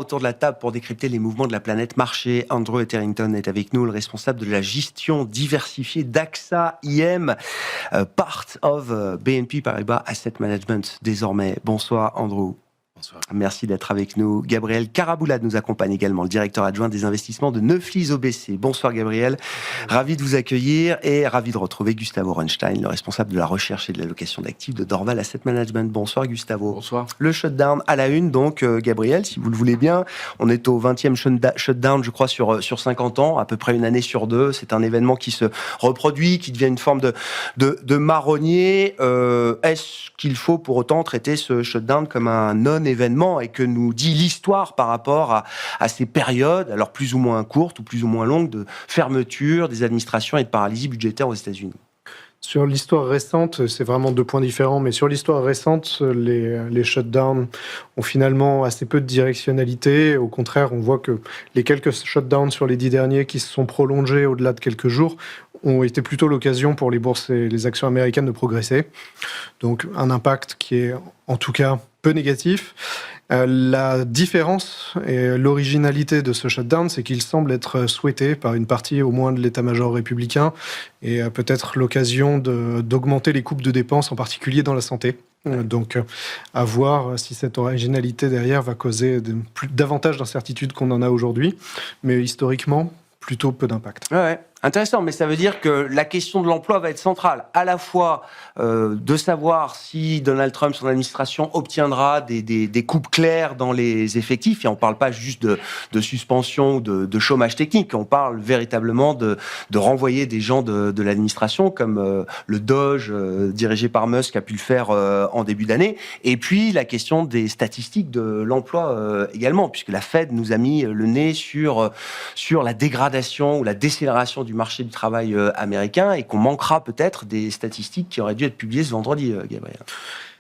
autour de la table pour décrypter les mouvements de la planète marché. Andrew Etherington est avec nous, le responsable de la gestion diversifiée d'AXA IM, part of BNP Paribas Asset Management désormais. Bonsoir Andrew. Bonsoir. Merci d'être avec nous. Gabriel Caraboulade nous accompagne également, le directeur adjoint des investissements de Neuflize OBC. Bonsoir Gabriel, ravi de vous accueillir et ravi de retrouver Gustavo Runstein, le responsable de la recherche et de l'allocation d'actifs de Dorval Asset Management. Bonsoir Gustavo. Bonsoir. Le shutdown à la une, donc Gabriel, si vous le voulez bien. On est au 20e shutdown, je crois, sur 50 ans, à peu près une année sur deux. C'est un événement qui se reproduit, qui devient une forme de marronnier. Est-ce qu'il faut pour autant traiter ce shutdown comme un non-événement et que nous dit l'histoire par rapport à ces périodes, alors plus ou moins courtes ou plus ou moins longues, de fermeture des administrations et de paralysie budgétaire aux États-Unis? Sur l'histoire récente, c'est vraiment deux points différents, mais sur l'histoire récente, les shutdowns ont finalement assez peu de directionnalité. Au contraire, on voit que les quelques shutdowns sur les 10 derniers qui se sont prolongés au-delà de quelques jours ont été plutôt l'occasion pour les bourses et les actions américaines de progresser. Donc un impact qui est en tout cas peu négatif. La différence et l'originalité de ce shutdown, c'est qu'il semble être souhaité par une partie au moins de l'état-major républicain et peut-être l'occasion d'augmenter les coupes de dépenses, en particulier dans la santé. Donc, à voir si cette originalité derrière va causer davantage d'incertitudes qu'on en a aujourd'hui. Mais historiquement, plutôt peu d'impact. Ouais. Intéressant, mais ça veut dire que la question de l'emploi va être centrale, à la fois de savoir si Donald Trump, son administration, obtiendra des coupes claires dans les effectifs, et on ne parle pas juste de suspension ou de chômage technique, on parle véritablement de renvoyer des gens de l'administration, comme le Doge dirigé par Musk a pu le faire en début d'année, et puis la question des statistiques de l'emploi également, puisque la Fed nous a mis le nez sur la dégradation ou la décélération du marché du travail américain et qu'on manquera peut-être des statistiques qui auraient dû être publiées ce vendredi, Gabriel.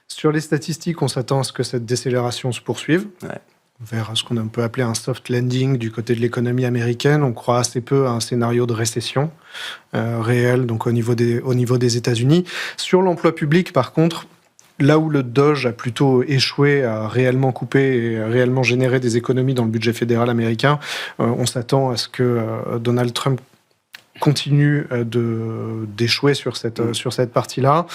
Sur les statistiques, on s'attend à ce que cette décélération se poursuive. Ouais. Vers ce qu'on peut appeler un soft landing du côté de l'économie américaine. On croit assez peu à un scénario de récession réel, donc au niveau des États-Unis. Sur l'emploi public, par contre, là où le Doge a plutôt échoué à réellement couper et à réellement générer des économies dans le budget fédéral américain, on s'attend à ce que Donald Trump continue d'échouer sur cette partie-là.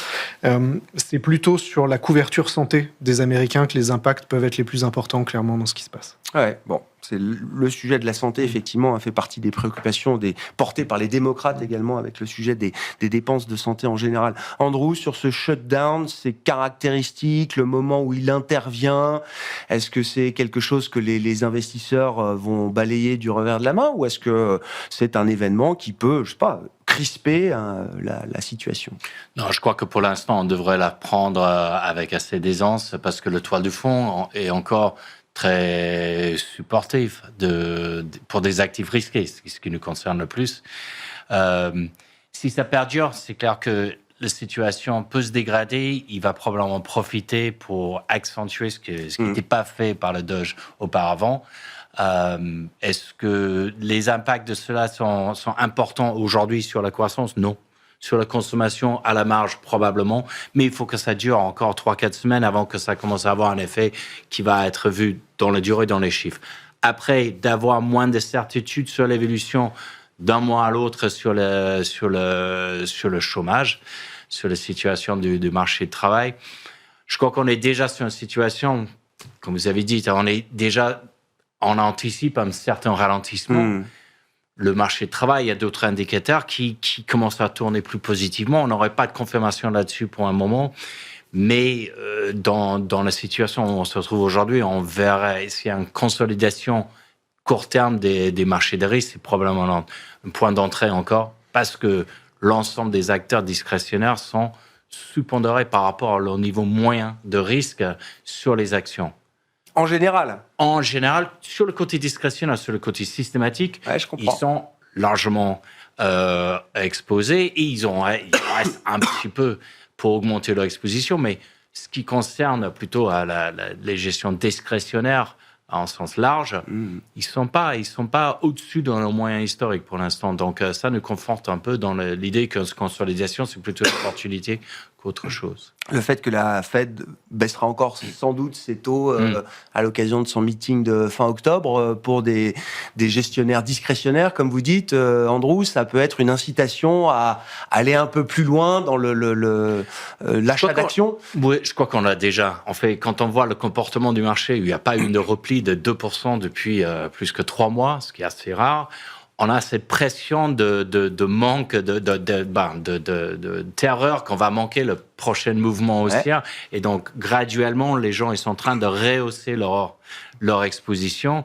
C'est plutôt sur la couverture santé des Américains que les impacts peuvent être les plus importants, clairement, dans ce qui se passe. Ouais, bon, c'est le sujet de la santé, effectivement, fait partie des préoccupations portées par les démocrates également, avec le sujet des dépenses de santé en général. Andrew, sur ce shutdown, ses caractéristiques, le moment où il intervient, est-ce que c'est quelque chose que les investisseurs vont balayer du revers de la main, ou est-ce que c'est un événement qui peut, je sais pas, crisper la situation? Non, je crois que pour l'instant, on devrait la prendre avec assez d'aisance, parce que le toile de fond est encore très supportif pour des actifs risqués, ce qui nous concerne le plus. Si ça perdure, c'est clair que la situation peut se dégrader. Il va probablement profiter pour accentuer ce qui n'était pas fait par le Doge auparavant. Est-ce que les impacts de cela sont importants aujourd'hui sur la croissance? Non. Sur la consommation, à la marge, probablement. Mais il faut que ça dure encore 3-4 semaines avant que ça commence à avoir un effet qui va être vu dans la durée, dans les chiffres. Après, d'avoir moins de certitude sur l'évolution d'un mois à l'autre sur le chômage, sur la situation du marché du travail, je crois qu'on est déjà sur une situation, comme vous avez dit, on anticipe un certain ralentissement. Le marché du travail, il y a d'autres indicateurs qui commencent à tourner plus positivement. On n'aurait pas de confirmation là-dessus pour un moment. Mais dans la situation où on se retrouve aujourd'hui, on verrait s'il y a une consolidation court terme des marchés de risque, c'est probablement un point d'entrée encore, parce que l'ensemble des acteurs discrétionnaires sont sous-pondérés par rapport à leur niveau moyen de risque sur les actions. En général, sur le côté discrétionnaire, sur le côté systématique, ils sont largement exposés et il reste un petit peu pour augmenter leur exposition. Mais ce qui concerne plutôt les gestions discrétionnaires en sens large, ils sont pas au-dessus de nos moyens historiques pour l'instant. Donc ça nous conforte un peu dans l'idée que cette consolidation, c'est plutôt une opportunité qu'autre chose. Le fait que la Fed baissera encore sans doute ses taux à l'occasion de son meeting de fin octobre pour des gestionnaires discrétionnaires, comme vous dites, Andrew, ça peut être une incitation à aller un peu plus loin dans l'achat d'actions. Oui, je crois qu'on l'a déjà. En fait, quand on voit le comportement du marché, il n'y a pas eu de repli de 2% depuis plus que 3 mois, ce qui est assez rare. On a cette pression de manque, de terreur qu'on va manquer le prochain mouvement haussier. Et donc, graduellement, les gens ils sont en train de rehausser leur exposition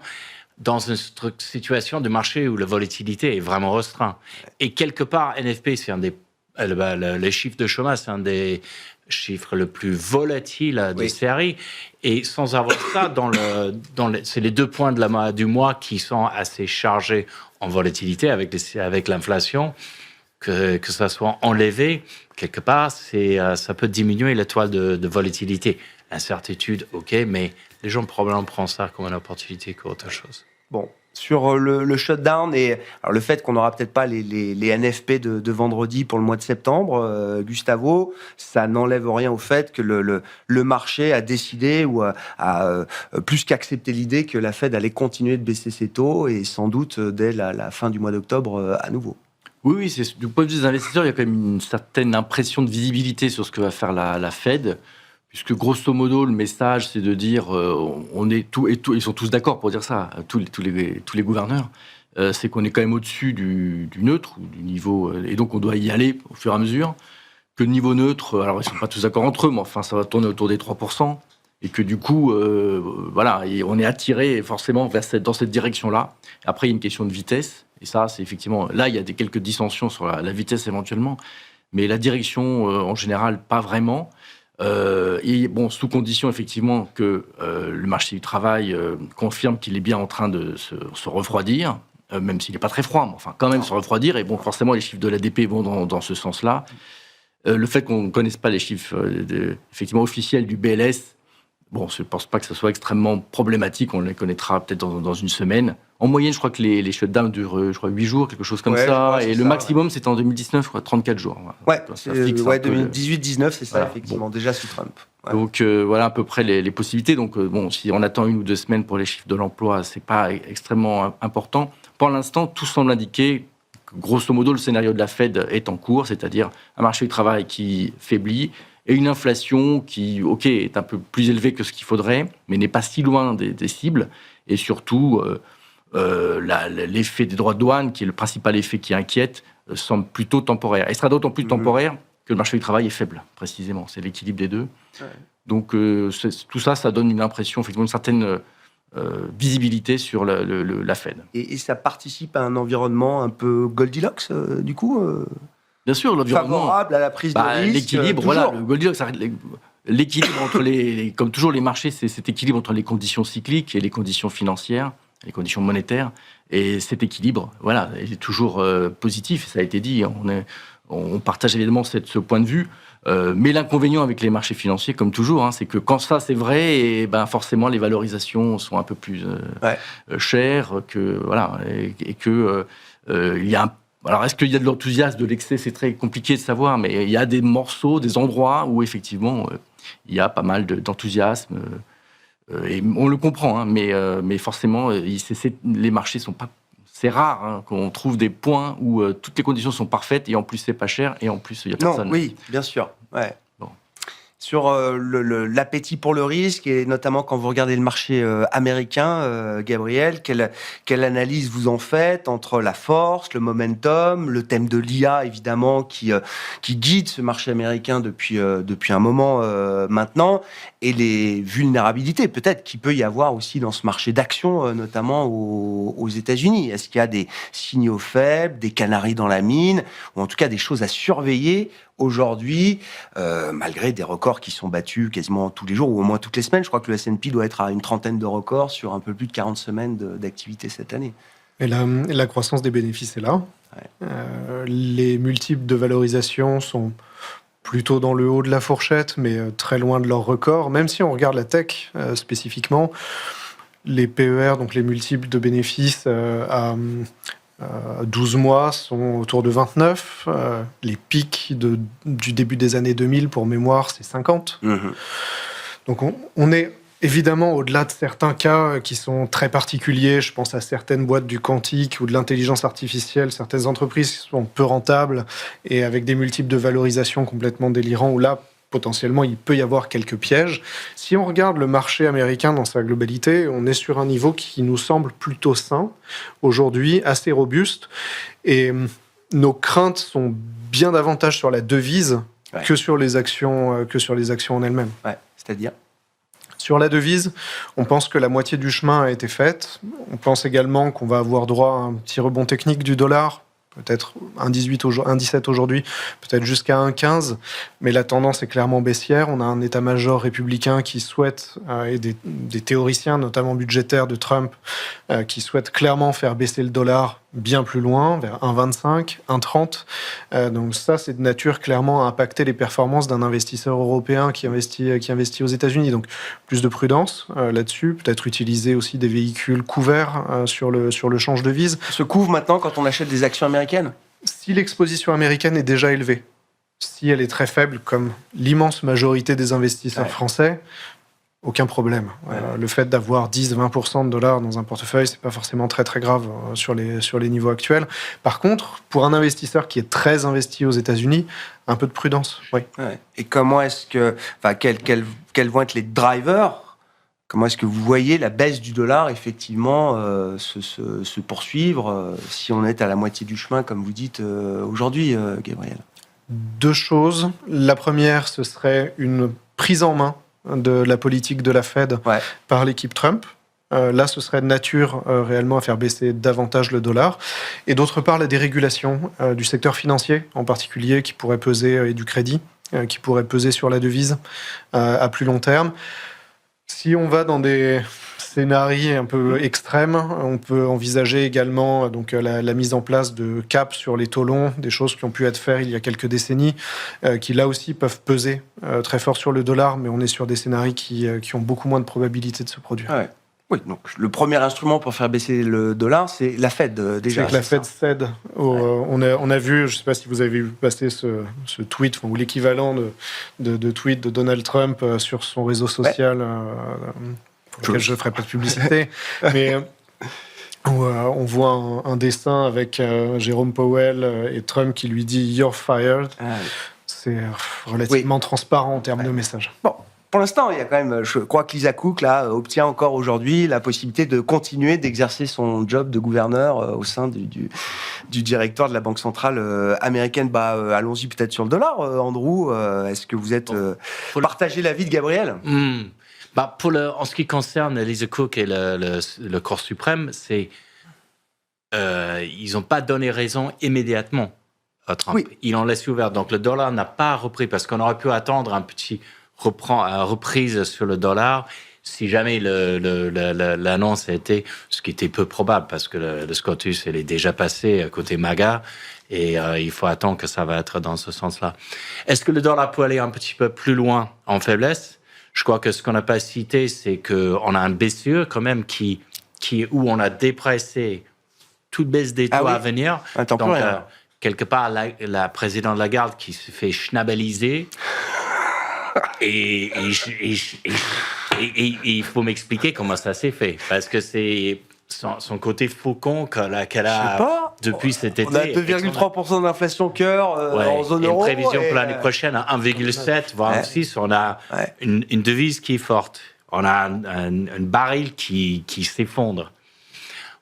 dans une situation de marché où la volatilité est vraiment restreinte. Et quelque part, NFP, c'est les chiffres de chômage, c'est un des chiffres le plus volatiles de série. Et sans avoir ça, c'est les 2 points du mois qui sont assez chargés en volatilité avec l'inflation, que ça soit enlevé, quelque part, ça peut diminuer l'étoile de volatilité. Incertitude, ok, mais les gens probablement prennent ça comme une opportunité qu'autre chose. Bon, sur le shutdown et alors le fait qu'on n'aura peut-être pas les NFP de vendredi pour le mois de septembre, Gustavo, ça n'enlève rien au fait que le marché a décidé ou a plus qu'accepté l'idée que la Fed allait continuer de baisser ses taux et sans doute dès la fin du mois d'octobre à nouveau. Oui, du point de vue des investisseurs, il y a quand même une certaine impression de visibilité sur ce que va faire la Fed. Puisque grosso modo, le message, c'est de dire, on est tout, ils sont tous d'accord pour dire ça, tous les gouverneurs, c'est qu'on est quand même au-dessus du neutre, ou du niveau, et donc on doit y aller au fur et à mesure, que le niveau neutre, alors ils ne sont pas tous d'accord entre eux, mais enfin ça va tourner autour des 3%, et que du coup, voilà, on est attiré forcément dans cette direction-là. Après, il y a une question de vitesse, et ça, c'est effectivement, là, il y a quelques dissensions sur la vitesse éventuellement, mais la direction, en général, pas vraiment. Et bon, sous condition effectivement que le marché du travail confirme qu'il est bien en train de se refroidir, même s'il n'est pas très froid, mais enfin quand même se refroidir. Et bon, forcément, les chiffres de l'ADP vont dans ce sens-là. Le fait qu'on ne connaisse pas les chiffres effectivement officiels du BLS, bon, je ne pense pas que ce soit extrêmement problématique. On les connaîtra peut-être dans une semaine. En moyenne, je crois que les shutdowns durent, 8 jours, quelque chose comme ça. Et le maximum, c'était en 2019, je crois, 34 jours. Ouais, 2018-19, c'est ça, voilà, effectivement, déjà sous Trump. Ouais. Donc, voilà à peu près les possibilités. Donc, bon, si on attend 1 ou 2 semaines pour les chiffres de l'emploi, ce n'est pas extrêmement important. Pour l'instant, tout semble indiquer que, grosso modo, le scénario de la Fed est en cours, c'est-à-dire un marché du travail qui faiblit, et une inflation qui, ok, est un peu plus élevée que ce qu'il faudrait, mais n'est pas si loin des cibles. Et surtout, l'effet des droits de douane, qui est le principal effet qui inquiète, semble plutôt temporaire. Et sera d'autant plus temporaire que le marché du travail est faible, précisément. C'est l'équilibre des deux. Ouais. Donc, tout ça, ça donne une impression, effectivement, une certaine visibilité sur la Fed. Et ça participe à un environnement un peu Goldilocks, du coup Bien sûr, l'environnement favorable à la prise de risque. L'équilibre, voilà, le Goldilocks, l'équilibre entre comme toujours les marchés, c'est cet équilibre entre les conditions cycliques et les conditions financières, les conditions monétaires, et cet équilibre, voilà, est toujours positif. Ça a été dit, on partage évidemment ce point de vue. Mais l'inconvénient avec les marchés financiers, comme toujours, c'est que quand ça c'est vrai, et forcément les valorisations sont un peu plus chères que voilà, et que il y a alors, est-ce qu'il y a de l'enthousiasme, de l'excès? C'est très compliqué de savoir, mais il y a des morceaux, des endroits où, effectivement, il y a pas mal d'enthousiasme. Et on le comprend, mais forcément, les marchés sont pas... C'est rare qu'on trouve des points où toutes les conditions sont parfaites, et en plus, c'est pas cher, et en plus, il y a personne. Non, oui, bien sûr, ouais. Sur l'appétit pour le risque, et notamment quand vous regardez le marché américain, Gabriel, quelle analyse vous en faites entre la force, le momentum, le thème de l'IA, évidemment, qui guide ce marché américain depuis un moment maintenant, et les vulnérabilités, peut-être, qu'il peut y avoir aussi dans ce marché d'action, notamment aux États-Unis. Est-ce qu'il y a des signaux faibles, des canaris dans la mine, ou en tout cas des choses à surveiller aujourd'hui, malgré des records qui sont battus quasiment tous les jours, ou au moins toutes les semaines? Je crois que le S&P doit être à une trentaine de records sur un peu plus de 40 semaines d'activité cette année. Et la croissance des bénéfices est là. Ouais. Les multiples de valorisation sont plutôt dans le haut de la fourchette, mais très loin de leur record. Même si on regarde la tech spécifiquement, les PER, donc les multiples de bénéfices 12 mois sont autour de 29. Les pics du début des années 2000, pour mémoire, c'est 50. Donc on est évidemment au-delà de certains cas qui sont très particuliers. Je pense à certaines boîtes du quantique ou de l'intelligence artificielle, certaines entreprises qui sont peu rentables et avec des multiples de valorisation complètement délirants, où là, potentiellement, il peut y avoir quelques pièges. Si on regarde le marché américain dans sa globalité, on est sur un niveau qui nous semble plutôt sain, aujourd'hui, assez robuste. Et nos craintes sont bien davantage sur la devise que sur les actions en elles-mêmes. Ouais, c'est-à-dire ? Sur la devise, on pense que la moitié du chemin a été faite. On pense également qu'on va avoir droit à un petit rebond technique du dollar, peut-être 1,17 aujourd'hui, peut-être jusqu'à 1,15, mais la tendance est clairement baissière. On a un état-major républicain qui souhaite, et des théoriciens, notamment budgétaires de Trump, qui souhaitent clairement faire baisser le dollar bien plus loin, vers 1,25, 1,30. Donc ça, c'est de nature clairement à impacter les performances d'un investisseur européen qui investit aux États-Unis. Donc plus de prudence là-dessus, peut-être utiliser aussi des véhicules couverts sur le change de devise. On se couvre maintenant quand on achète des actions américaines ? Si l'exposition américaine est déjà élevée, si elle est très faible, comme l'immense majorité des investisseurs français, aucun problème. Le fait d'avoir 10-20% de dollars dans un portefeuille, c'est pas forcément très très grave sur les niveaux actuels. Par contre, pour un investisseur qui est très investi aux États-Unis, un peu de prudence. Oui. Ouais. Et comment est-ce que, quels vont être les drivers ? Comment est-ce que vous voyez la baisse du dollar effectivement se poursuivre si on est à la moitié du chemin, comme vous dites aujourd'hui, Gabriel ? Deux choses. La première, ce serait une prise en main de la politique de la Fed par l'équipe Trump. Là, ce serait de nature réellement à faire baisser davantage le dollar. Et d'autre part, la dérégulation du secteur financier, en particulier, qui pourrait peser, et du crédit, qui pourrait peser sur la devise à plus long terme. Si on va dans des scénarii un peu extrêmes, on peut envisager également donc, la mise en place de caps sur les taux longs, des choses qui ont pu être faites il y a quelques décennies, qui là aussi peuvent peser très fort sur le dollar, mais on est sur des scénarios qui ont beaucoup moins de probabilité de se produire. Ouais. Oui, donc le premier instrument pour faire baisser le dollar, c'est la Fed déjà. C'est que la Fed cède. On a vu, je ne sais pas si vous avez vu passer ce tweet, ou l'équivalent de tweet de Donald Trump sur son réseau social, pour lequel je ne ferai pas de publicité, mais où on voit un dessin avec Jérôme Powell et Trump qui lui dit « You're fired ». C'est relativement transparent en termes de message. Bon. Pour l'instant, il y a quand même, je crois que Lisa Cook là, obtient encore aujourd'hui la possibilité de continuer d'exercer son job de gouverneur au sein du directoire de la Banque centrale américaine. Allons-y peut-être sur le dollar, Andrew. Est-ce que vous êtes partagez l'avis de Gabriel ? En ce qui concerne Lisa Cook et le Cour suprême, ils n'ont pas donné raison immédiatement à Trump. Oui. Ils l'ont laissé ouvert. Donc le dollar n'a pas repris parce qu'on aurait pu attendre un petit reprise sur le dollar si jamais l'annonce a été, ce qui était peu probable parce que le SCOTUS elle est déjà passé côté MAGA et il faut attendre que ça va être dans ce sens-là. Est-ce que le dollar peut aller un petit peu plus loin en faiblesse ? Je crois que ce qu'on n'a pas cité, c'est qu'on a un BCE quand même où on a dépressé toute baisse des taux à venir. Donc, quelque part, la présidente Lagarde qui se fait schnabeliser. Et il faut m'expliquer comment ça s'est fait. Parce que c'est son côté faucon qu'elle a depuis cet été. On a 2,3% d'inflation cœur en zone euro. Une prévision pour l'année prochaine à 1,7, voire 1,6. On a une devise qui est forte. On a un baril qui s'effondre.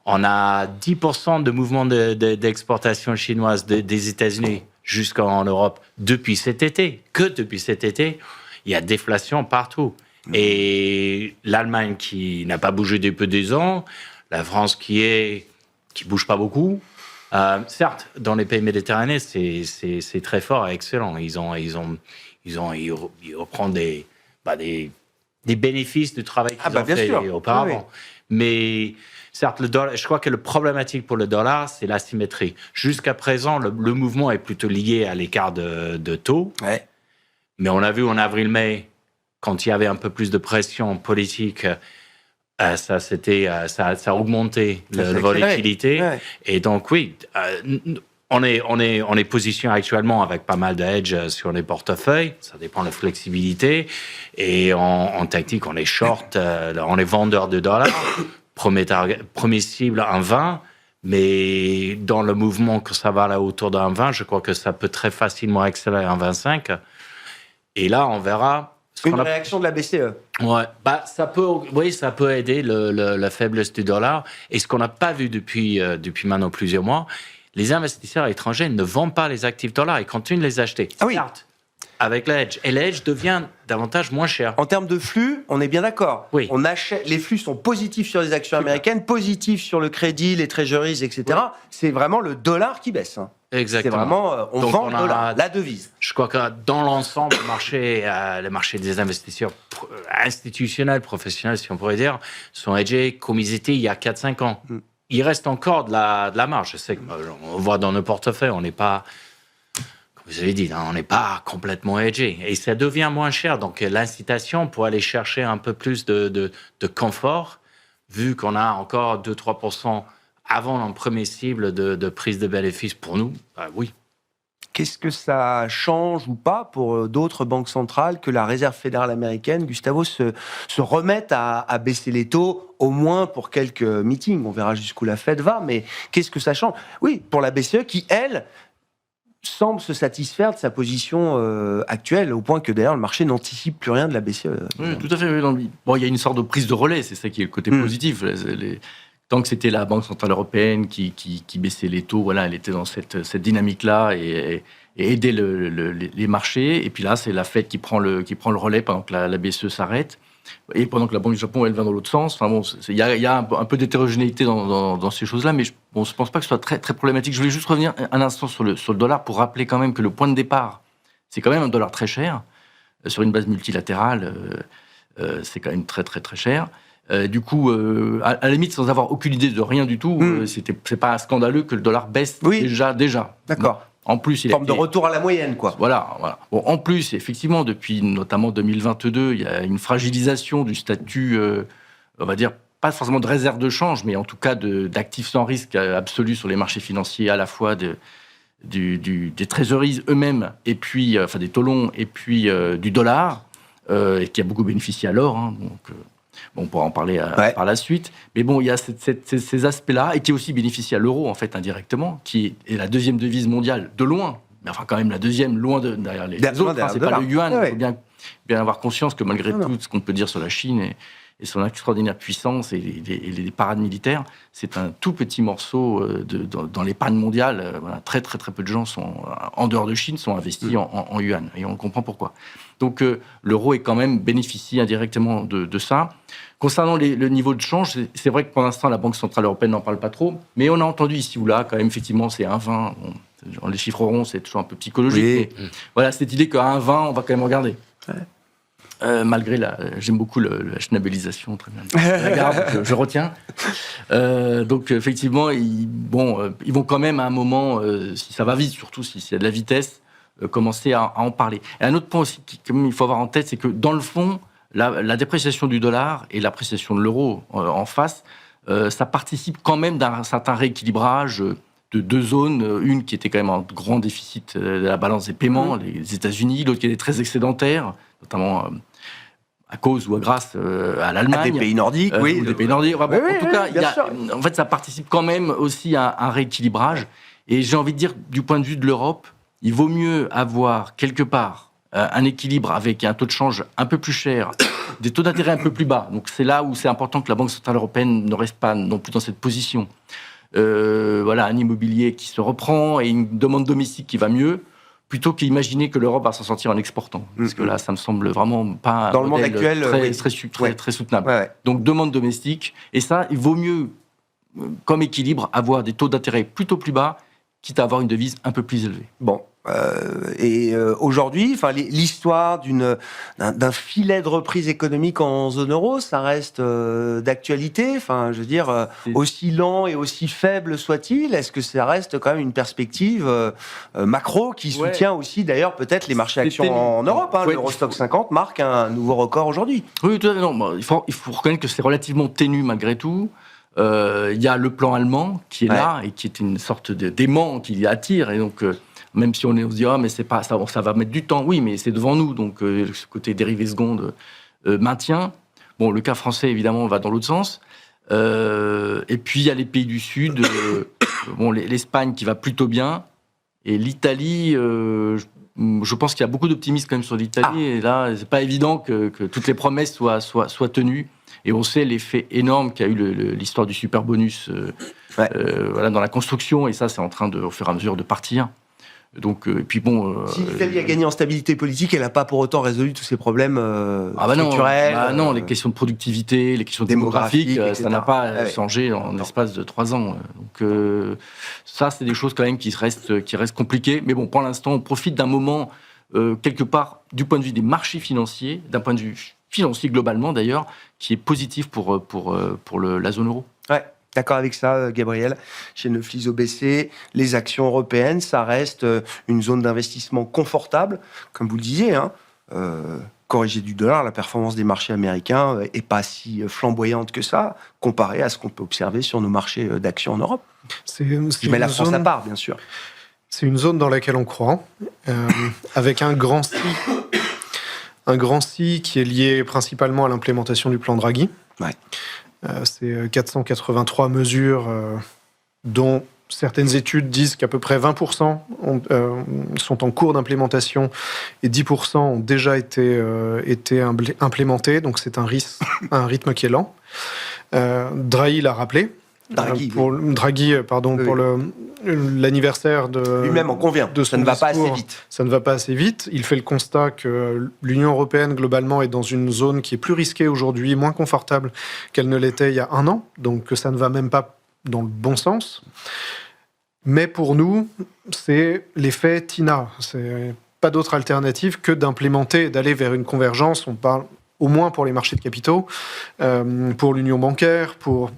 On a 10% de mouvement d'exportation chinoise des États-Unis jusqu'en Europe depuis cet été. Que depuis cet été, il y a déflation partout. Et l'Allemagne qui n'a pas bougé depuis 2 ans, la France qui bouge pas beaucoup. Certes, dans les pays méditerranéens, c'est très fort et excellent. Ils reprennent des bénéfices du travail qu'ils ont fait auparavant. Oui. Mais certes, le dollar, je crois que le problématique pour le dollar, c'est l'asymétrie. Jusqu'à présent, le mouvement est plutôt lié à l'écart de taux. Ouais. Mais on a vu en avril-mai, quand il y avait un peu plus de pression politique, Ça a augmenté la s'est volatilité. Ouais. Et donc, oui, on est positionné actuellement avec pas mal de hedge sur les portefeuilles. Ça dépend de la flexibilité. Et en tactique, on est short, on est vendeur de dollars. Premier cible, 1,20. Mais dans le mouvement que ça va à la hauteur de 1,20, je crois que ça peut très facilement accélérer à 1,25. Et là, on verra. Une réaction de la BCE. Ouais, ça peut aider la faiblesse du dollar. Et ce qu'on n'a pas vu depuis maintenant plusieurs mois, les investisseurs étrangers ne vendent pas les actifs dollars, ils continuent de les acheter. Ah oui. Certes, avec l'edge. Et l'edge devient davantage moins cher. En termes de flux, on est bien d'accord. Oui. On achète, les flux sont positifs sur les actions américaines, positifs sur le crédit, les treasuries, etc. Oui. C'est vraiment le dollar qui baisse. Exactement. C'est vraiment, on vend le dollar, la devise. Je crois que dans l'ensemble, le marché des investisseurs institutionnels, professionnels, si on pourrait dire, sont hedgés comme ils étaient il y a 4-5 ans. Il reste encore de la marge. Je sais qu'on voit dans nos portefeuilles, on n'est pas, comme vous avez dit, on n'est pas complètement hedgé. Et ça devient moins cher. Donc l'incitation pour aller chercher un peu plus de confort, vu qu'on a encore 2-3% avant un premier cible de prise de bénéfice pour nous, oui. Qu'est-ce que ça change ou pas pour d'autres banques centrales que la Réserve fédérale américaine, Gustavo, se remette à baisser les taux, au moins pour quelques meetings. On verra jusqu'où la Fed va, mais qu'est-ce que ça change? Oui, pour la BCE qui, elle, semble se satisfaire de sa position actuelle, au point que d'ailleurs le marché n'anticipe plus rien de la BCE. Oui, tout à fait. Bon, il y a une sorte de prise de relais, c'est ça qui est le côté positif. Tant que c'était la Banque centrale européenne qui baissait les taux, voilà, elle était dans cette dynamique-là et aidait les marchés. Et puis là, c'est la Fed qui prend le relais pendant que la BCE s'arrête et pendant que la Banque du Japon, elle va dans l'autre sens. Enfin bon, il y a un peu d'hétérogénéité dans ces choses-là, mais je ne pense pas que ce soit très, très problématique. Je voulais juste revenir un instant sur le dollar pour rappeler quand même que le point de départ, c'est quand même un dollar très cher. Sur une base multilatérale, c'est quand même très, très, très cher. Du coup, à la limite, sans avoir aucune idée de rien du tout, c'est pas scandaleux que le dollar baisse déjà. D'accord. En plus, une forme de retour à la moyenne, quoi. Voilà. Bon, en plus, effectivement, depuis notamment 2022, il y a une fragilisation du statut, on va dire, pas forcément de réserve de change, mais en tout cas d'actifs sans risque absolu sur les marchés financiers, à la fois des trésoreries eux-mêmes, et puis, enfin des taux longs, et puis du dollar, et qui a beaucoup bénéficié à l'or, hein, donc... Bon, on pourra en parler par la suite. Mais bon, il y a ces aspects-là, et qui aussi bénéficient à l'euro, en fait, indirectement, qui est la deuxième devise mondiale, de loin. Mais enfin, quand même, la deuxième, loin derrière les autres. Hein, c'est pas le yuan. Il faut bien avoir conscience que malgré tout ce qu'on peut dire sur la Chine et son extraordinaire puissance et les parades militaires, c'est un tout petit morceau dans l'épargne mondiale. Voilà, très, très, très peu de gens en dehors de Chine sont investis en yuan. Et on comprend pourquoi. Donc, l'euro est quand même bénéficie indirectement de ça. Concernant le niveau de change, c'est vrai que pour l'instant, la Banque centrale européenne n'en parle pas trop. Mais on a entendu ici ou là, quand même, effectivement, c'est 1,20. Bon, les chiffres ronds, c'est toujours un peu psychologique. Oui. Mais voilà, cette idée qu'à 1,20, on va quand même regarder. Ouais. Malgré j'aime beaucoup la schnabellisation, très bien. La garde, je retiens. Donc, effectivement, ils vont quand même à un moment, si ça va vite, surtout s'il y a de la vitesse, commencer à en parler. Et un autre point aussi qu'il faut avoir en tête, c'est que dans le fond, la dépréciation du dollar et l'appréciation de l'euro en face, ça participe quand même d'un certain rééquilibrage de deux zones. Une qui était quand même en grand déficit de la balance des paiements, les États-Unis, l'autre qui était très excédentaire, notamment à cause ou grâce à l'Allemagne. Des pays nordiques, ou des pays nordiques. Enfin, en tout cas, en fait, ça participe quand même aussi à un rééquilibrage. Et j'ai envie de dire, du point de vue de l'Europe, il vaut mieux avoir quelque part un équilibre avec un taux de change un peu plus cher, des taux d'intérêt un peu plus bas. Donc c'est là où c'est important que la Banque centrale européenne ne reste pas non plus dans cette position. Voilà, un immobilier qui se reprend et une demande domestique qui va mieux, plutôt qu'imaginer que l'Europe va s'en sortir en exportant. Parce que là, ça me semble vraiment pas dans le monde actuel très soutenable. Ouais. Donc demande domestique. Et ça, il vaut mieux, comme équilibre, avoir des taux d'intérêt plutôt plus bas, quitte à avoir une devise un peu plus élevée. Bon, Aujourd'hui, enfin, l'histoire d'un filet de reprise économique en zone euro, ça reste d'actualité. Enfin, je veux dire, aussi lent et aussi faible soit-il, est-ce que ça reste quand même une perspective macro qui soutient aussi, d'ailleurs, peut-être les marchés actions en Europe, hein. L'Eurostoxx 50 marque un nouveau record aujourd'hui. Oui, tout à fait. Non, bon, il faut reconnaître que c'est relativement ténu malgré tout. Il y a le plan allemand qui est là et qui est une sorte d'aimant qui attire. Et donc, même si on se dit, mais c'est pas, ça va mettre du temps. Oui, mais c'est devant nous. Donc, ce côté dérivé seconde maintient. Bon, le cas français, évidemment, va dans l'autre sens. Et puis, il y a les pays du Sud. L'Espagne qui va plutôt bien. Et l'Italie, je pense qu'il y a beaucoup d'optimisme quand même sur l'Italie. Et là, c'est pas évident que toutes les promesses soient tenues. Et on sait l'effet énorme qu'a eu l'histoire du super bonus dans la construction. Et ça, c'est en train au fur et à mesure de partir. Donc, et puis bon. Si l'Italie a gagné en stabilité politique, elle n'a pas pour autant résolu tous ses problèmes structurels. Non, les questions de productivité, les questions démographiques, ça n'a pas changé en l'espace de 3 ans. Donc, ça, c'est des choses quand même qui restent compliquées. Mais bon, pour l'instant, on profite d'un moment, quelque part, du point de vue des marchés financiers, d'un point de vue financier globalement d'ailleurs, qui est positif pour la zone euro. Ouais. D'accord avec ça, Gabriel. Chez Neuflize OBC, les actions européennes, ça reste une zone d'investissement confortable. Comme vous le disiez, corrigé du dollar, la performance des marchés américains n'est pas si flamboyante que ça, comparée à ce qu'on peut observer sur nos marchés d'actions en Europe. Je mets la France à part, bien sûr. C'est une zone dans laquelle on croit, avec un grand si qui est lié principalement à l'implémentation du plan Draghi. Ouais. C'est 483 mesures dont certaines études disent qu'à peu près 20% sont en cours d'implémentation et 10% ont déjà été implémentés. Donc c'est un rythme qui est lent. Draghi l'a rappelé. Pour l'anniversaire de... Lui-même en convient, ça ne va pas assez vite. Ça ne va pas assez vite. Il fait le constat que l'Union européenne, globalement, est dans une zone qui est plus risquée aujourd'hui, moins confortable qu'elle ne l'était il y a 1 an, donc que ça ne va même pas dans le bon sens. Mais pour nous, c'est l'effet TINA. C'est pas d'autre alternative que d'implémenter et d'aller vers une convergence. On parle au moins pour les marchés de capitaux, pour l'union bancaire, pour...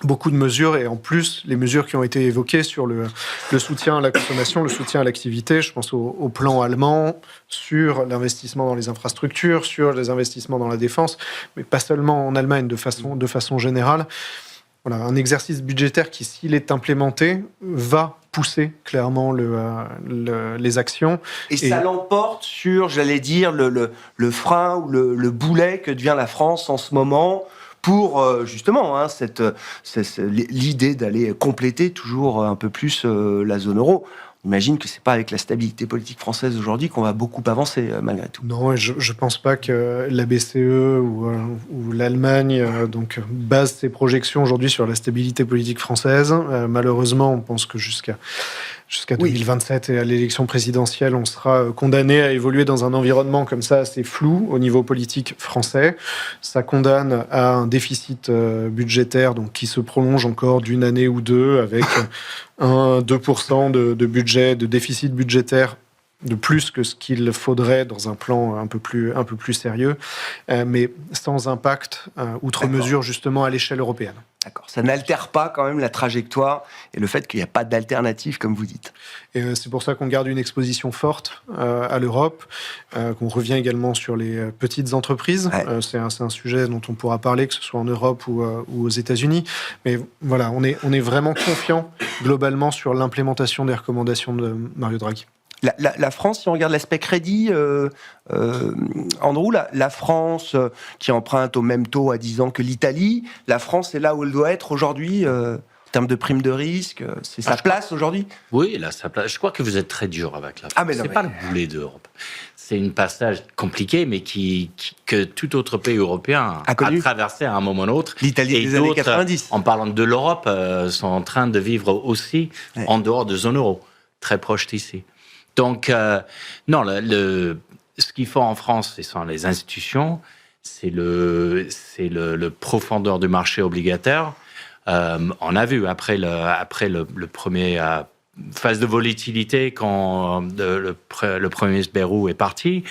beaucoup de mesures, et en plus, les mesures qui ont été évoquées sur le soutien à la consommation, le soutien à l'activité, je pense au plan allemand, sur l'investissement dans les infrastructures, sur les investissements dans la défense, mais pas seulement en Allemagne, de façon générale. Voilà, un exercice budgétaire qui, s'il est implémenté, va pousser clairement les actions. Et ça l'emporte sur, j'allais dire, le frein ou le boulet que devient la France en ce moment, pour justement l'idée d'aller compléter toujours un peu plus la zone euro. On imagine que c'est pas avec la stabilité politique française aujourd'hui qu'on va beaucoup avancer malgré tout. Non, je pense pas que la BCE ou l'Allemagne base ses projections aujourd'hui sur la stabilité politique française. Malheureusement, on pense que jusqu'à 2027 et à l'élection présidentielle, on sera condamné à évoluer dans un environnement comme ça assez flou au niveau politique français. Ça condamne à un déficit budgétaire qui se prolonge encore d'une année ou deux avec 2% de budget, de déficit budgétaire de plus que ce qu'il faudrait dans un plan un peu plus sérieux, mais sans impact outre mesure justement à l'échelle européenne. D'accord. Ça n'altère pas quand même la trajectoire et le fait qu'il n'y a pas d'alternative, comme vous dites. Et c'est pour ça qu'on garde une exposition forte à l'Europe, qu'on revient également sur les petites entreprises. Ouais. C'est un sujet dont on pourra parler, que ce soit en Europe ou aux États-Unis. Mais voilà, on est vraiment confiant globalement sur l'implémentation des recommandations de Mario Draghi. La France, si on regarde l'aspect crédit, Andrew, la France qui emprunte au même taux à 10 ans que l'Italie, la France est là où elle doit être aujourd'hui en termes de prime de risque, c'est sa place aujourd'hui. Oui, là, sa place. Je crois que vous êtes très dur avec la France. C'est pas le boulet d'Europe. C'est un passage compliqué, mais que tout autre pays européen a traversé à un moment ou l'autre. L'Italie des années 90. En parlant de l'Europe, sont en train de vivre aussi en dehors de zone euro, très proche d'ici. Donc, non, ce qu'il faut en France, ce sont les institutions, c'est le profondeur du marché obligataire. On a vu, après le premier phase de volatilité quand le Premier ministre Bayrou est parti,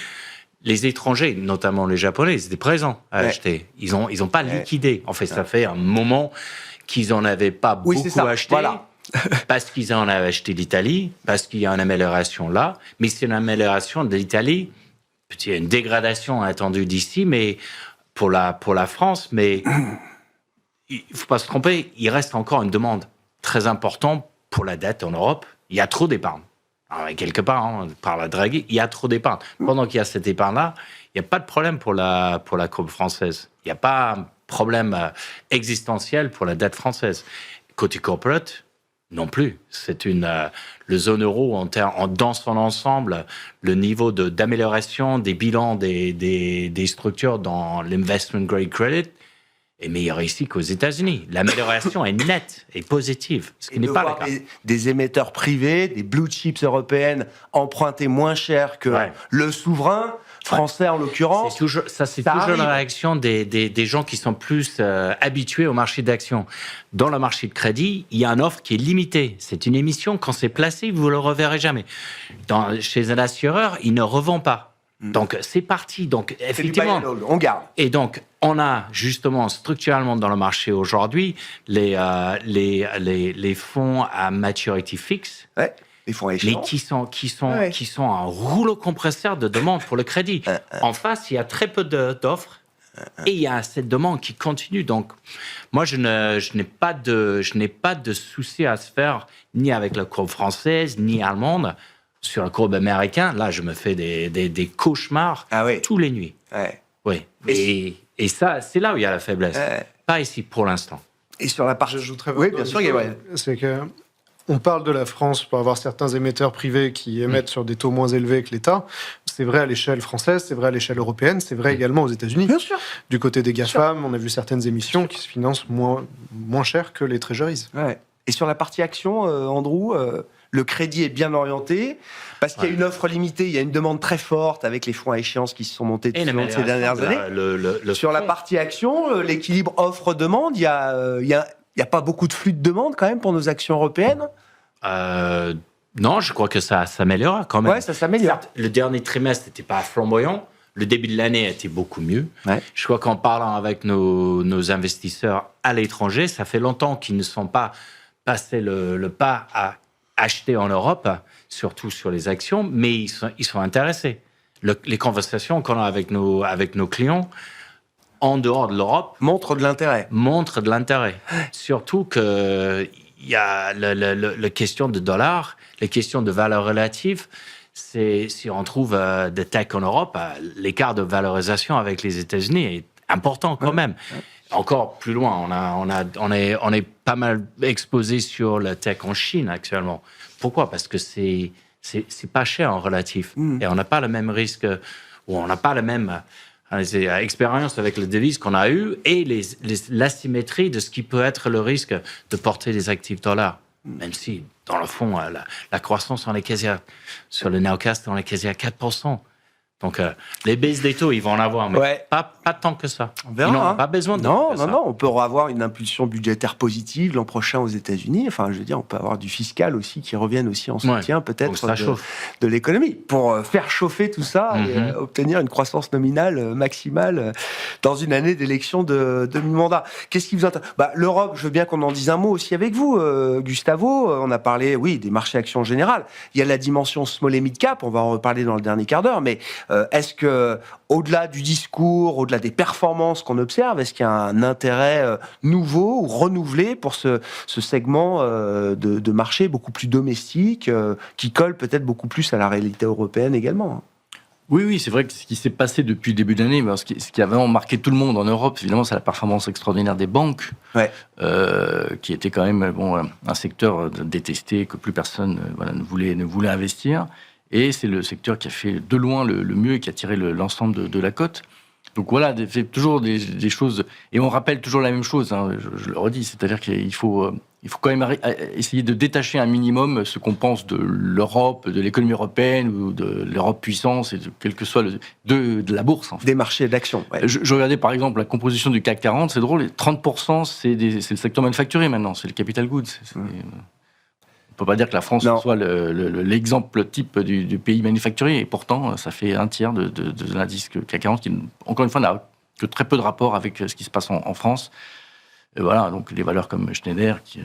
les étrangers, notamment les Japonais, ils étaient présents à acheter. Ils ont pas liquidé. En fait, ça fait un moment qu'ils en avaient pas beaucoup acheté. Voilà. Parce qu'ils en avaient acheté l'Italie, parce qu'il y a une amélioration là. Mais c'est une amélioration de l'Italie. Il y a une dégradation attendue d'ici, mais pour la France. Mais il ne faut pas se tromper, il reste encore une demande très importante pour la dette en Europe. Il y a trop d'épargne. Alors, quelque part, par la Draghi, il y a trop d'épargne. Pendant qu'il y a cette épargne-là, il n'y a pas de problème pour la coupe française. Il n'y a pas un problème existentiel pour la dette française. Côté corporate, non plus. C'est le zone euro dans son ensemble, le niveau d'amélioration des bilans des structures dans l'investment grade credit est meilleur ici qu'aux États-Unis. L'amélioration est nette et positive, ce qui n'est pas le cas. Des émetteurs privés, des blue chips européennes emprunter moins cher que le souverain français en l'occurrence. C'est toujours la réaction des gens qui sont plus habitués au marché d'actions. Dans le marché de crédit, il y a une offre qui est limitée. C'est une émission, quand c'est placé, vous ne le reverrez jamais. Chez un assureur, il ne revend pas. Donc, c'est parti. Donc, effectivement, on garde. Et donc, on a justement structurellement dans le marché aujourd'hui les fonds à maturity fixe. Ouais. Les fonds à échéance. Mais qui sont un rouleau compresseur de demande pour le crédit. En face, il y a très peu d'offres et il y a cette demande qui continue. Donc, moi, je n'ai pas de souci à se faire ni avec la courbe française ni allemande. Sur la courbe américaine, là, je me fais des cauchemars tous les nuits. Ouais. Oui. Et ça, c'est là où il y a la faiblesse. Pas ici pour l'instant. Et sur la partie, j'ajouterais. Oui, bien sûr, Gabriel. C'est que on parle de la France pour avoir certains émetteurs privés qui émettent sur des taux moins élevés que l'État. C'est vrai à l'échelle française, c'est vrai à l'échelle européenne, c'est vrai également aux États-Unis. Bien sûr. Du côté des GAFAM, on a vu certaines émissions qui se financent moins cher que les treasuries. Ouais. Et sur la partie action, Andrew, le crédit est bien orienté parce qu'il y a une offre limitée, il y a une demande très forte avec les fonds à échéance qui se sont montés ces dernières années. Sur la partie action, l'équilibre offre-demande, il y a pas beaucoup de flux de demande quand même pour nos actions européennes. Non, je crois que ça s'améliore quand même. Ouais, ça s'améliore. Certes, le dernier trimestre n'était pas flamboyant. Le début de l'année était beaucoup mieux. Ouais. Je crois qu'en parlant avec nos investisseurs à l'étranger, ça fait longtemps qu'ils ne sont pas passés le pas à acheter en Europe, surtout sur les actions, mais ils sont intéressés. Les conversations qu'on a avec nos clients en dehors de l'Europe montrent de l'intérêt. Surtout qu'il y a la question de dollar, les questions de valeur relative. Si on trouve des tech en Europe, l'écart de valorisation avec les États-Unis est important quand même. Encore plus loin, on est pas mal exposé sur la tech en Chine actuellement. Pourquoi ? Parce que c'est pas cher en relatif. Et on n'a pas le même risque, ou on n'a pas la même expérience avec les devises qu'on a eues et l'asymétrie de ce qui peut être le risque de porter des actifs dollars. Même si, dans le fond, la croissance, on est quasi sur le Nowcast, on est quasi à 4%. Donc, les baisses des taux, ils vont en avoir, mais pas tant que ça. On verra, ils n'ont pas besoin de ça. Non, on peut avoir une impulsion budgétaire positive l'an prochain aux États-Unis. Enfin, je veux dire, on peut avoir du fiscal aussi qui revienne aussi en soutien, peut-être, de l'économie, pour faire chauffer tout ça et obtenir une croissance nominale maximale dans une année d'élection de mi-mandat. Qu'est-ce qui vous intéresse ? L'Europe, je veux bien qu'on en dise un mot aussi avec vous, Gustavo. On a parlé, des marchés actions en général. Il y a la dimension small et mid cap, on va en reparler dans le dernier quart d'heure, mais est-ce que, au-delà du discours, au-delà des performances qu'on observe, est-ce qu'il y a un intérêt nouveau ou renouvelé pour ce segment de marché beaucoup plus domestique, qui colle peut-être beaucoup plus à la réalité européenne également ? Oui, c'est vrai que ce qui s'est passé depuis le début de l'année, ce qui a vraiment marqué tout le monde en Europe, évidemment, c'est la performance extraordinaire des banques, qui était quand même un secteur détesté, que plus personne ne voulait investir. Et c'est le secteur qui a fait de loin le mieux et qui a tiré l'ensemble de la cote. Donc voilà, fait toujours des choses. Et on rappelle toujours la même chose, je le redis, c'est-à-dire qu'il faut quand même essayer de détacher un minimum ce qu'on pense de l'Europe, de l'économie européenne ou de l'Europe puissance, et quel que soit de la bourse. En fait. Des marchés d'action. Ouais. Je regardais par exemple la composition du CAC 40, c'est drôle, 30% c'est le secteur manufacturier maintenant, c'est le capital goods. ne peut pas dire que la France soit l'exemple type du pays manufacturier. Et pourtant, ça fait un tiers de l'indice CAC 40 qui, encore une fois, n'a que très peu de rapport avec ce qui se passe en France. Et voilà, donc les valeurs comme Schneider, qui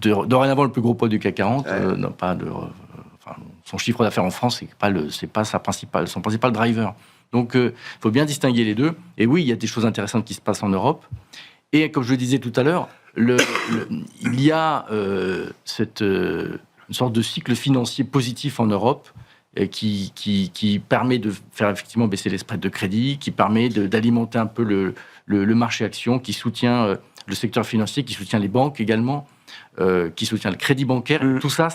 dorénavant le plus gros poids du CAC 40, n'a pas de... son chiffre d'affaires en France, c'est pas son principal driver. Donc, il faut bien distinguer les deux. Et oui, il y a des choses intéressantes qui se passent en Europe. Et comme je le disais tout à l'heure, il y a une sorte de cycle financier positif en Europe qui permet de faire effectivement baisser les spreads de crédit, qui permet d'alimenter un peu le marché action, qui soutient le secteur financier, qui soutient les banques également, qui soutient le crédit bancaire. Tout ça,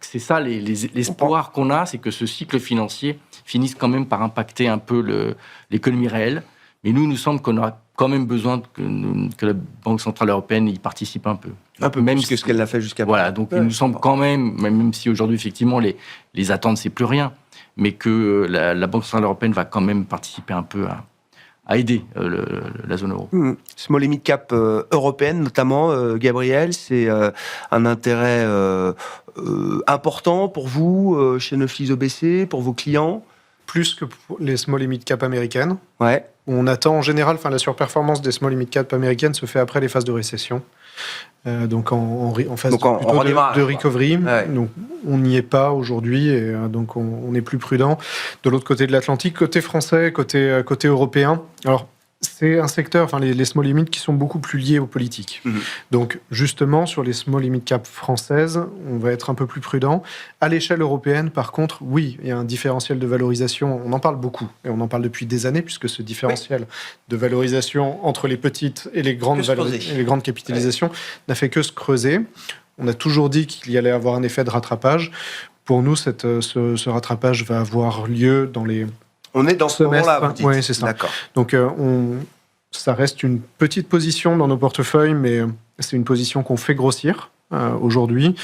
c'est ça l'espoir qu'on a, c'est que ce cycle financier finisse quand même par impacter un peu l'économie réelle. Mais nous semble qu'on aura quand même besoin que la Banque Centrale Européenne y participe un peu. Un peu même plus que ce qu'elle l'a fait jusqu'à présent. Voilà, donc il nous semble quand même si aujourd'hui, effectivement, les attentes, c'est plus rien, mais que la Banque Centrale Européenne va quand même participer un peu à aider la zone euro. Small et mid cap européenne, notamment, Gabriel, c'est un intérêt important pour vous, chez Neuflize OBC, pour vos clients? Plus que pour les small et mid cap américaines. Ouais. On attend en général, la surperformance des small et mid cap américaines se fait après les phases de récession. Donc en phase de recovery. Ouais. Donc on n'y est pas aujourd'hui et donc on est plus prudent. De l'autre côté de l'Atlantique, côté français, côté européen. Alors c'est un secteur, les small et mid qui sont beaucoup plus liés aux politiques. Donc justement sur les small et mid cap françaises, on va être un peu plus prudent. À l'échelle européenne, par contre, oui, il y a un différentiel de valorisation. On en parle beaucoup et on en parle depuis des années puisque ce différentiel de valorisation entre les petites et les grandes capitalisations n'a fait que se creuser. On a toujours dit qu'il y allait avoir un effet de rattrapage. Pour nous, ce rattrapage va avoir lieu dans les... On est dans ce moment-là, vous dites. Oui, c'est ça. D'accord. Donc, ça reste une petite position dans nos portefeuilles, mais c'est une position qu'on fait grossir aujourd'hui.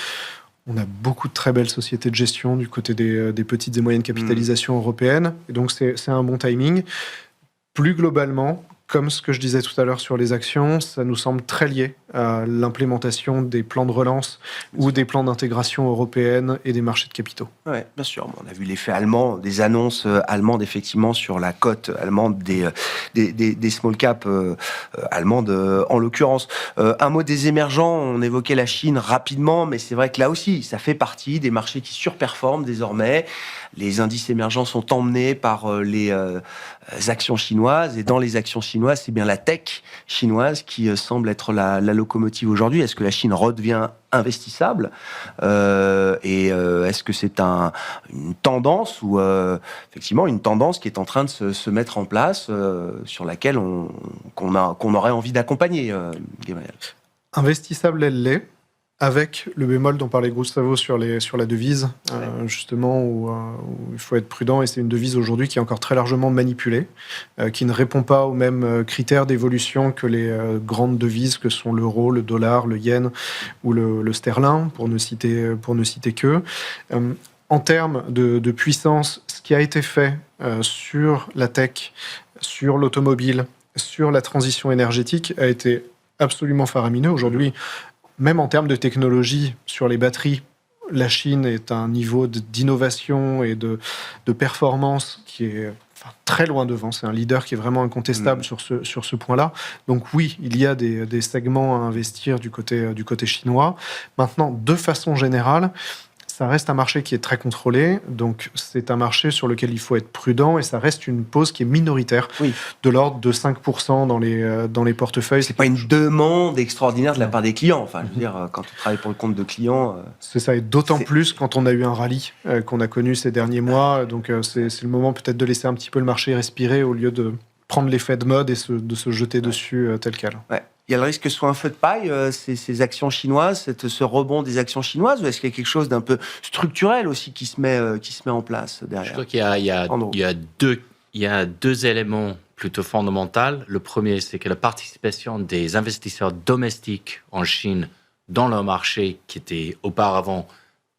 On a beaucoup de très belles sociétés de gestion du côté des petites et moyennes capitalisations européennes. Et donc, c'est un bon timing. Plus globalement, comme ce que je disais tout à l'heure sur les actions, ça nous semble très lié à l'implémentation des plans de relance ou des plans d'intégration européenne et des marchés de capitaux. Oui, bien sûr. On a vu l'effet allemand, des annonces allemandes, effectivement, sur la cote allemande des small caps allemandes, en l'occurrence. Un mot des émergents, on évoquait la Chine rapidement, mais c'est vrai que là aussi, ça fait partie des marchés qui surperforment désormais. Les indices émergents sont emmenés par les actions chinoises, et dans les actions chinoises, c'est bien la tech chinoise qui semble être la locomotive aujourd'hui. Est-ce que la Chine redevient investissable et est-ce que c'est une tendance ou effectivement une tendance qui est en train de se mettre en place, sur laquelle qu'on aurait envie d'accompagner, Gabriel? Investissable, elle l'est. Avec le bémol dont parlait Gustavo sur la devise, justement, où il faut être prudent, et c'est une devise aujourd'hui qui est encore très largement manipulée, qui ne répond pas aux mêmes critères d'évolution que les grandes devises que sont l'euro, le dollar, le yen ou le sterling, pour ne citer que. En termes de puissance, ce qui a été fait sur la tech, sur l'automobile, sur la transition énergétique a été absolument faramineux. Aujourd'hui, même en termes de technologie, sur les batteries, la Chine est à un niveau d'innovation et de performance qui est très loin devant. C'est un leader qui est vraiment incontestable sur ce point-là. Donc oui, il y a des segments à investir du côté chinois. Maintenant, de façon générale, ça reste un marché qui est très contrôlé, donc c'est un marché sur lequel il faut être prudent, et ça reste une pause qui est minoritaire, de l'ordre de 5% dans les portefeuilles. C'est pas une demande extraordinaire de la part des clients. Enfin, je veux dire, quand on travaille pour le compte de clients... C'est ça, et d'autant plus quand on a eu un rallye qu'on a connu ces derniers mois. Donc c'est le moment peut-être de laisser un petit peu le marché respirer au lieu de prendre l'effet de mode et de se jeter dessus tel quel. Ouais. Il y a le risque que ce soit un feu de paille, ces actions chinoises, ce rebond des actions chinoises, ou est-ce qu'il y a quelque chose d'un peu structurel aussi qui se met en place derrière? Je crois qu'il y a deux éléments plutôt fondamentaux. Le premier, c'est que la participation des investisseurs domestiques en Chine dans leur marché, qui était auparavant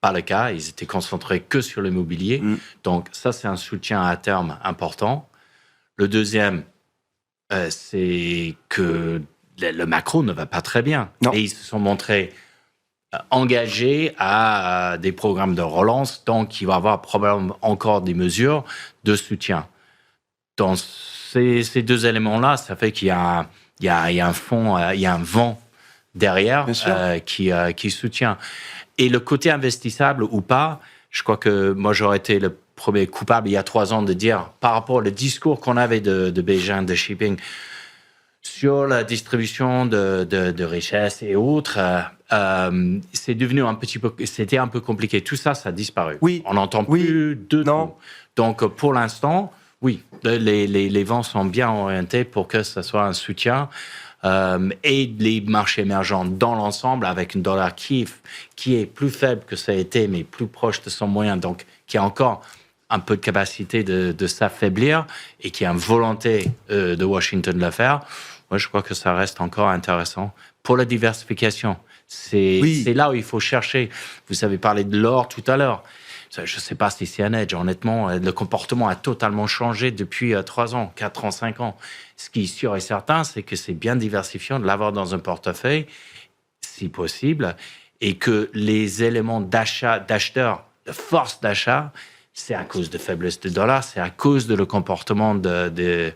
pas le cas, ils étaient concentrés que sur l'immobilier. Donc ça, c'est un soutien à terme important. Le deuxième, c'est que le macro ne va pas très bien. Non. Et ils se sont montrés engagé à des programmes de relance, donc il va y avoir probablement encore des mesures de soutien. Dans ces deux éléments-là, ça fait qu'il y a un fond, il y a un vent derrière qui soutient. Et le côté investissable ou pas, je crois que moi j'aurais été le premier coupable il y a 3 ans de dire, par rapport au discours qu'on avait de Beijing, de Xi Jinping, sur la distribution de richesses et autres, c'est devenu c'était un peu compliqué. Tout ça, ça a disparu. Oui. On n'entend plus de tout. Donc, pour l'instant, oui, les vents sont bien orientés pour que ce soit un soutien. Et les marchés émergents dans l'ensemble, avec un dollar qui est plus faible que ça a été, mais plus proche de son moyen, donc qui a encore un peu de capacité de s'affaiblir et qui a une volonté de Washington de le faire. Moi, je crois que ça reste encore intéressant. Pour la diversification, c'est là où il faut chercher. Vous avez parlé de l'or tout à l'heure. Je ne sais pas si c'est un edge. Honnêtement, le comportement a totalement changé depuis 3 ans, 4 ans, 5 ans. Ce qui est sûr et certain, c'est que c'est bien diversifiant de l'avoir dans un portefeuille, si possible, et que les éléments d'acheteurs, de force d'achat, c'est à cause de faiblesse du dollar, c'est à cause de le comportement des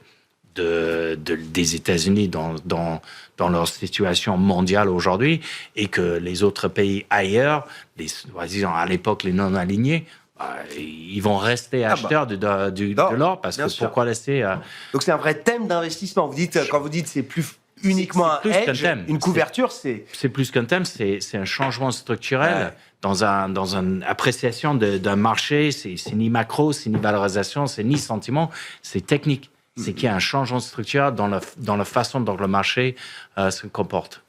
États-Unis dans leur situation mondiale aujourd'hui, et que les autres pays ailleurs, disons à l'époque les non-alignés, ils vont rester acheteurs de l'or, parce que pourquoi laisser... Donc c'est un vrai thème d'investissement. Quand vous dites c'est plus uniquement un hedge, une couverture, c'est plus qu'un thème, c'est un changement structurel dans une appréciation d'un marché. C'est ni macro, c'est ni valorisation, c'est ni sentiment, c'est technique. C'est qu'il y a un changement structurel dans la façon dont le marché se comporte.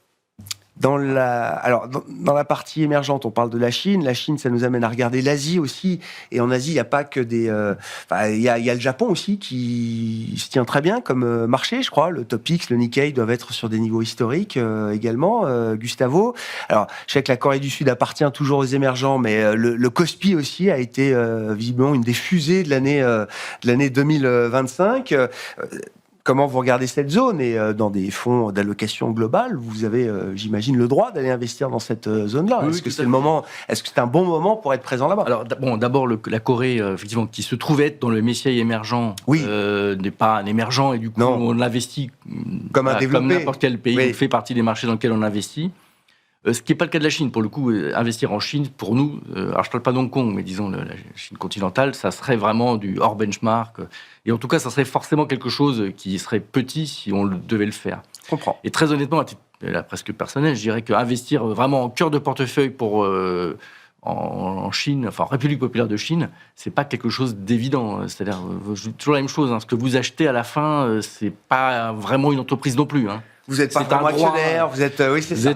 Dans la partie émergente, on parle de la Chine. La Chine, ça nous amène à regarder l'Asie aussi. Et en Asie, il n'y a pas que des... il y a le Japon aussi qui se tient très bien comme marché, je crois. Le Topix, le Nikkei doivent être sur des niveaux historiques également. Gustavo. Alors, je sais que la Corée du Sud appartient toujours aux émergents, mais le Kospi aussi a été visiblement une des fusées de l'année 2025. Comment vous regardez cette zone? Et dans des fonds d'allocation globale, vous avez, j'imagine, le droit d'aller investir dans cette zone-là. Oui, est-ce que c'est un bon moment pour être présent là-bas? Alors, d'abord, la Corée, effectivement, qui se trouvait être dans le Messier émergent, n'est pas un émergent, et du coup, on investit comme un développé. Comme n'importe quel pays. On fait partie des marchés dans lesquels on investit. Ce qui n'est pas le cas de la Chine. Pour le coup, investir en Chine, pour nous, alors je ne parle pas d'Hong Kong, mais disons la Chine continentale, ça serait vraiment du hors benchmark. Et en tout cas, ça serait forcément quelque chose qui serait petit si on devait le faire. Je comprends. Et très honnêtement, à titre presque personnel, je dirais qu'investir vraiment en cœur de portefeuille en Chine, enfin en République populaire de Chine, c'est pas quelque chose d'évident. C'est-à-dire, toujours la même chose. Ce que vous achetez à la fin, c'est pas vraiment une entreprise non plus. Vous n'êtes pas vraiment actionnaire, vous êtes... oui, c'est ça.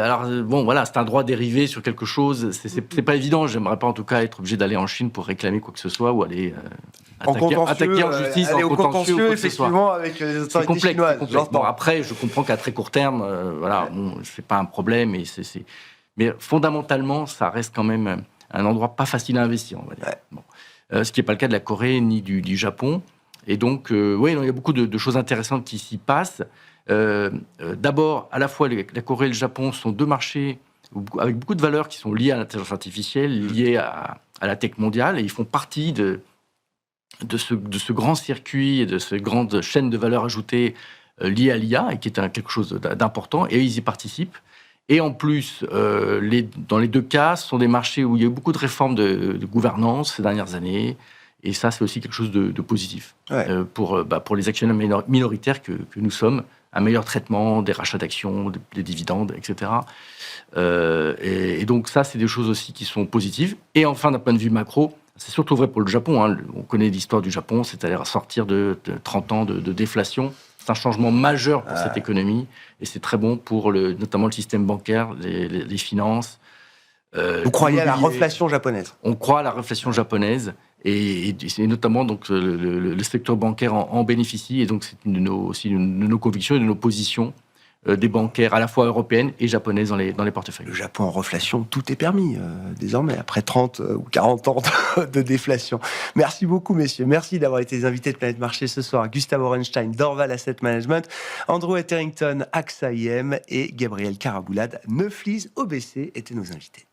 Alors, bon, voilà, c'est un droit dérivé sur quelque chose. C'est pas évident. J'aimerais pas, en tout cas, être obligé d'aller en Chine pour réclamer quoi que ce soit ou aller attaquer en justice, aller en au contentieux, effectivement, avec les autorités chinoises. C'est complexe. Bon, après, je comprends qu'à très court terme, c'est pas un problème. Mais fondamentalement, ça reste quand même un endroit pas facile à investir, on va dire. Bon. Ce qui n'est pas le cas de la Corée ni du Japon. Et donc, il y a beaucoup de choses intéressantes qui s'y passent. D'abord, à la fois la Corée et le Japon sont deux marchés avec beaucoup de valeurs qui sont liées à l'intelligence artificielle, liées à la tech mondiale, et ils font partie de ce grand circuit et de cette grande chaîne de valeur ajoutée liée à l'IA, et qui est quelque chose d'important, et ils y participent. Et en plus, dans les deux cas, ce sont des marchés où il y a eu beaucoup de réformes de gouvernance ces dernières années, et ça, c'est aussi quelque chose de positif pour les actionnaires minoritaires que nous sommes. Un meilleur traitement des rachats d'actions, des dividendes, etc. Et donc ça, c'est des choses aussi qui sont positives. Et enfin, d'un point de vue macro, c'est surtout vrai pour le Japon. On connaît l'histoire du Japon, c'est-à-dire sortir de 30 ans de déflation. C'est un changement majeur pour cette économie, et c'est très bon pour notamment le système bancaire, les finances. Vous croyez à la reflation japonaise? On croit à la reflation japonaise. Et notamment donc le secteur bancaire en bénéficie, et donc c'est aussi une de nos convictions et de nos positions des bancaires à la fois européennes et japonaises dans les portefeuilles. Le Japon en reflation, tout est permis désormais, après 30 ou 40 ans de déflation. Merci beaucoup, messieurs. Merci d'avoir été les invités de Planète Marché ce soir. Gustave Orenstein, d'Orval Asset Management, Andrew Etherington, AXA IM et Gabriel Karaboulad, Neuflis OBC étaient nos invités.